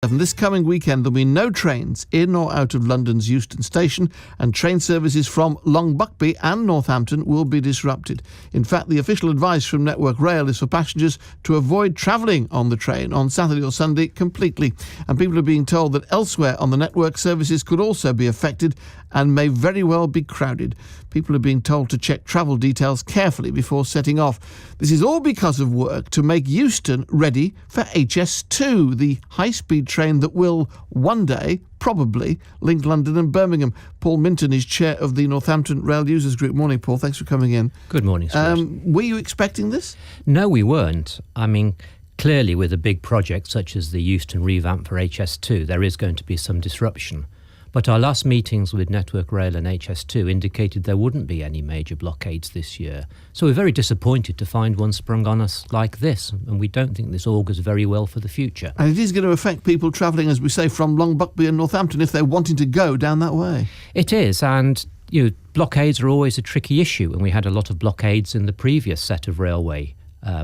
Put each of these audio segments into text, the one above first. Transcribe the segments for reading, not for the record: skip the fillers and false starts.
This coming weekend, there'll be no trains in or out of London's Euston station, and train services from Long Buckby and Northampton will be disrupted. In fact, the official advice from Network Rail is for passengers to avoid travelling on the train on Saturday or Sunday completely. And people are being told that elsewhere on the network, services could also be affected and may very well be crowded. People are being told to check travel details carefully before setting off. This is all because of work to make Euston ready for HS2, the high-speed train that will one day probably link London and Birmingham. Paul Minton is chair of the Northampton Rail Users Group. Morning, Paul. Thanks for coming in. Good morning, Stuart. Were you expecting this? No, we weren't. I mean, clearly with a big project such as the Euston revamp for HS2, there is going to be some disruption. But our last meetings with Network Rail and HS2 indicated there wouldn't be any major blockades this year. So we're very disappointed to find one sprung on us like this, and we don't think this augurs very well for the future. And it is going to affect people travelling, as we say, from Long Buckby and Northampton if they're wanting to go down that way. It is, and blockades are always a tricky issue, and we had a lot of blockades in the previous set of railway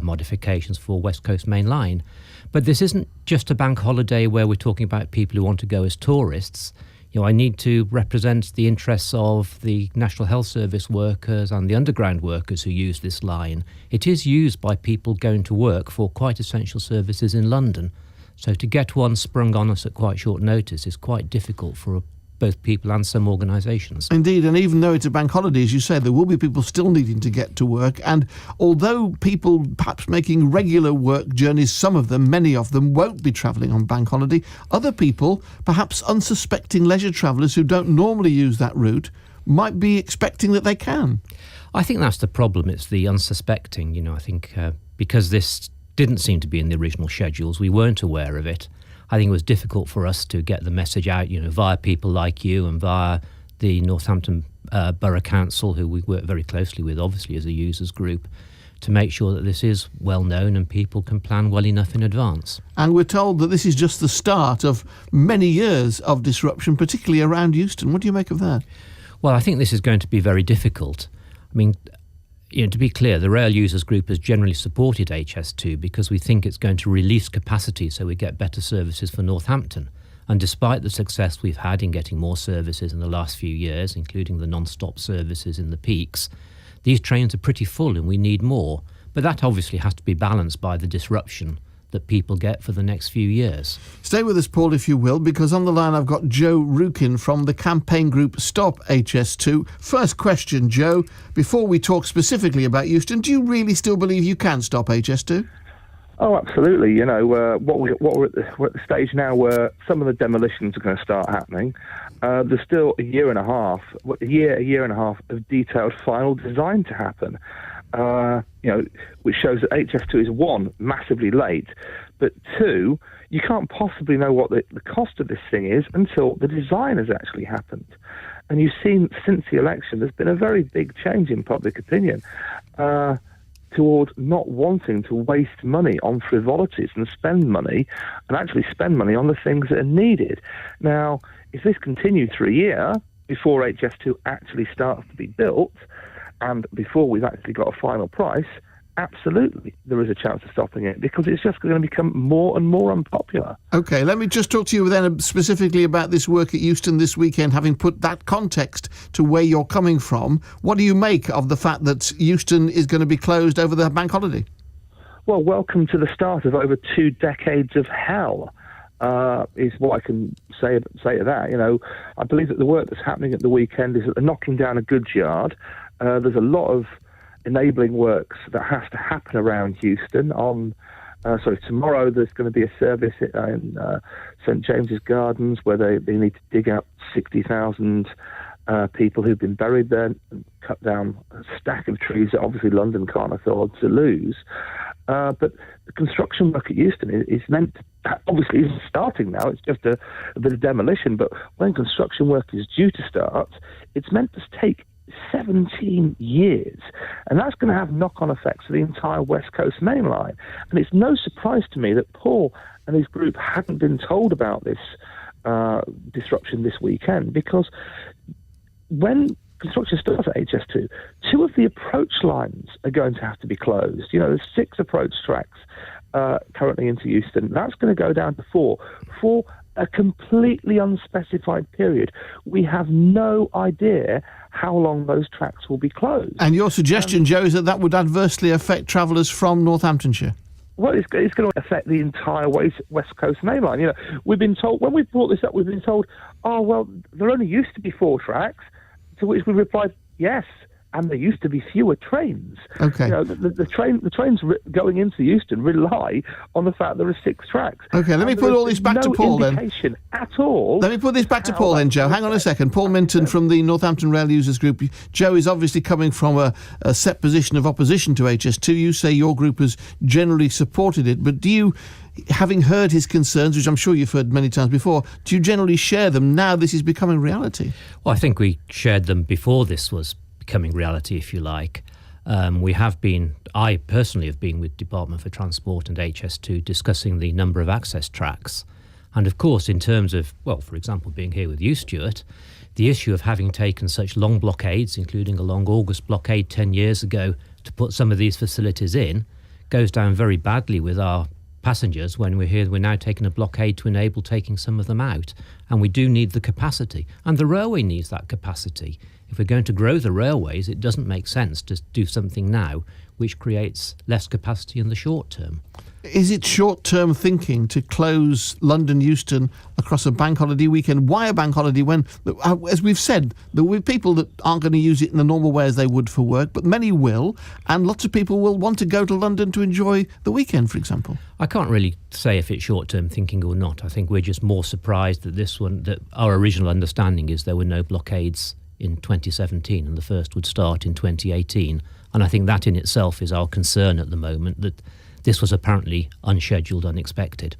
modifications for West Coast Main Line. But this isn't just a bank holiday where we're talking about people who want to go as tourists. I need to represent the interests of the National Health Service workers and the underground workers who use this line. It is used by people going to work for quite essential services in London. So to get one sprung on us at quite short notice is quite difficult for both people and some organisations. Indeed, and even though it's a bank holiday, as you say, there will be people still needing to get to work. And although people perhaps making regular work journeys, some of them, many of them, won't be travelling on bank holiday, other people, perhaps unsuspecting leisure travellers who don't normally use that route, might be expecting that they can. I think that's the problem. It's the unsuspecting. I think because this didn't seem to be in the original schedules, we weren't aware of it. I think it was difficult for us to get the message out, via people like you and via the Northampton Borough Council, who we work very closely with, obviously, as a users group, to make sure that this is well known and people can plan well enough in advance. And we're told that this is just the start of many years of disruption, particularly around Euston. What do you make of that? Well, I think this is going to be very difficult. I mean, to be clear, the Rail Users Group has generally supported HS2 because we think it's going to release capacity so we get better services for Northampton. And despite the success we've had in getting more services in the last few years, including the non-stop services in the peaks, these trains are pretty full and we need more. But that obviously has to be balanced by the disruption that people get for the next few years. Stay with us, Paul, if you will, because on the line I've got Joe Rukin from the campaign group Stop HS2. First question, Joe, before we talk specifically about Euston, do you really still believe you can stop HS2? Oh, absolutely. We're at the stage now where some of the demolitions are going to start happening. There's still a year and a half of detailed final design to happen. Which shows that HS2 is, one, massively late, but two, you can't possibly know what the cost of this thing is until the design has actually happened. And you've seen since the election, there's been a very big change in public opinion toward not wanting to waste money on frivolities and spend money on the things that are needed. Now, if this continued for a year before HS2 actually starts to be built, and before we've actually got a final price, absolutely there is a chance of stopping it because it's just going to become more and more unpopular. OK, let me just talk to you then specifically about this work at Euston this weekend, having put that context to where you're coming from. What do you make of the fact that Euston is going to be closed over the bank holiday? Well, welcome to the start of over 2 decades of hell. Is what I can say to that. I believe that the work that's happening at the weekend is that they're knocking down a goods yard. There's a lot of enabling works that has to happen around Euston. Tomorrow there's going to be a service in St James's Gardens where they need to dig out 60,000 people who've been buried there and cut down a stack of trees that obviously London can't afford to lose. But the construction work at Euston is meant to, obviously isn't starting now, it's just a bit of demolition, but when construction work is due to start, it's meant to take 17 years, and that's going to have knock-on effects for the entire West Coast Main Line. And it's no surprise to me that Paul and his group hadn't been told about this disruption this weekend, because when construction starts at HS2, 2 of the approach lines are going to have to be closed. There's 6 approach tracks currently into Euston. That's going to go down to 4 for a completely unspecified period. We have no idea how long those tracks will be closed. And your suggestion, Joe, is that would adversely affect travellers from Northamptonshire? Well, it's going to affect the entire West Coast Main Line. You know, we've been told, when we brought this up, we've been told, oh, well, there only used to be 4 tracks, to which we replied, yes, and there used to be fewer trains. Okay. You know, the trains going into Euston rely on the fact there are 6 tracks. Okay, let me put all this back to Paul then. No indication at all. Let me put this back to Paul then, Joe. Hang on a second. Paul Minton from the Northampton Rail Users Group. Joe is obviously coming from a set position of opposition to HS2. You say your group has generally supported it, but do you, having heard his concerns, which I'm sure you've heard many times before, do you generally share them now this is becoming reality? Well, I think we shared them before this was becoming reality, if you like. I personally have been with Department for Transport and HS2 discussing the number of access tracks. And of course, in terms of, well, for example, being here with you, Stuart, the issue of having taken such long blockades, including a long August blockade 10 years ago, to put some of these facilities in, goes down very badly with our passengers when we're here. We're now taking a blockade to enable taking some of them out. And we do need the capacity. And the railway needs that capacity. If we're going to grow the railways, it doesn't make sense to do something now which creates less capacity in the short term. Is it short-term thinking to close London Euston across a bank holiday weekend? Why a bank holiday when, as we've said, there will be people that aren't going to use it in the normal way as they would for work, but many will, and lots of people will want to go to London to enjoy the weekend, for example? I can't really say if it's short-term thinking or not. I think we're just more surprised that our original understanding is there were no blockades in 2017 and the first would start in 2018. And I think that in itself is our concern at the moment, that this was apparently unscheduled, unexpected.